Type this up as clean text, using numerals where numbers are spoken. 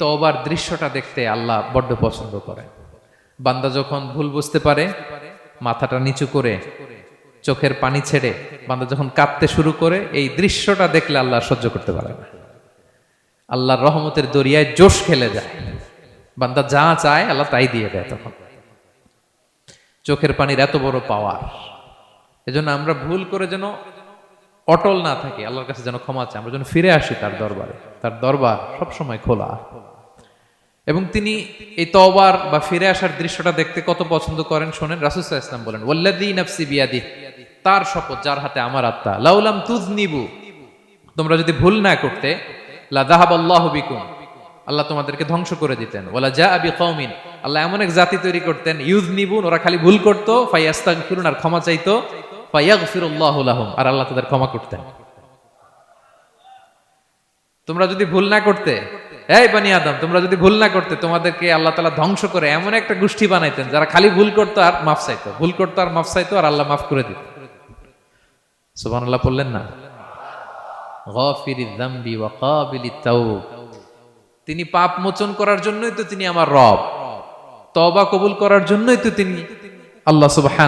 তওবার দৃশ্যটা দেখতে আল্লাহ বড্ড পছন্দ করেন। বান্দা যখন ভুল বুঝতে পারে, মাথাটা নিচু করে চোখের পানি ছেড়ে বান্দা যখন কাঁদতে শুরু করে, এই দৃশ্যটা দেখলে আল্লাহ সহ্য করতে পারে না। আল্লাহর রহমতের দরিয়ায় জোশ খেলে যায়, বান্দা যা চায় আল্লাহ তাই দিয়ে দেয়। তখন চোখের পানির এত বড় পাওয়ার। এজন্য আমরা ভুল করে যেন অটল না থাকি, আল্লাহর কাছে যেন ক্ষমা চাই, আমরা যেন ফিরে আসি তার দরবারে। তার দরবার সবসময় খোলা। এবং তিনি এই তওবার বা ফিরে আসার দৃশ্যটা দেখতে কত পছন্দ করেন শোনেন। রাসূল সাল্লাল্লাহু আলাইহি ওয়াসাল্লাম বলেন, ওয়াল্লাযী নাফসি বিয়াদি, তার শপথ যার হাতে আমার আত্মা, লাউলাম তুযনিবু, তোমরা যদি ভুল না করতে, লা যাহাবাল্লাহু বিকুম, আল্লাহ তোমাদেরকে ধ্বংস করে দিতেন। ওয়ালা জাআ বিকওমিন, আল্লাহ এমন এক জাতি তৈরি করতেন, ইউযনিবুন, ওরা খালি ভুল করত, ফায়াস্তাগফিরুন, আর ক্ষমা চাইতো, ফায়াগফিরুল্লাহু লাহুম, আর আল্লাহ তাদের ক্ষমা করতেন। তোমরা যদি ভুল না করতে, এই বনি আদম, তোমরা যদি ভুল না করতে, তোমাদেরকে আল্লাহ তাআলা ধ্বংস করে এমন একটা গোষ্ঠী বানাইতেন যারা খালি ভুল করতো আর মাফ চাইতো, ভুল করতো আর মাফ চাইতো, আর আল্লাহ মাফ করে দিত। সুবহানাল্লাহ পড়লেন না? গাফিরিয যামবি ওয়া কাবিলিত তাওব, তিনি পাপ মোচন করার জন্যই তো তিনি আমার রব, তওবা কবুল করার জন্যই তো তিনি আল্লাহ সুবহান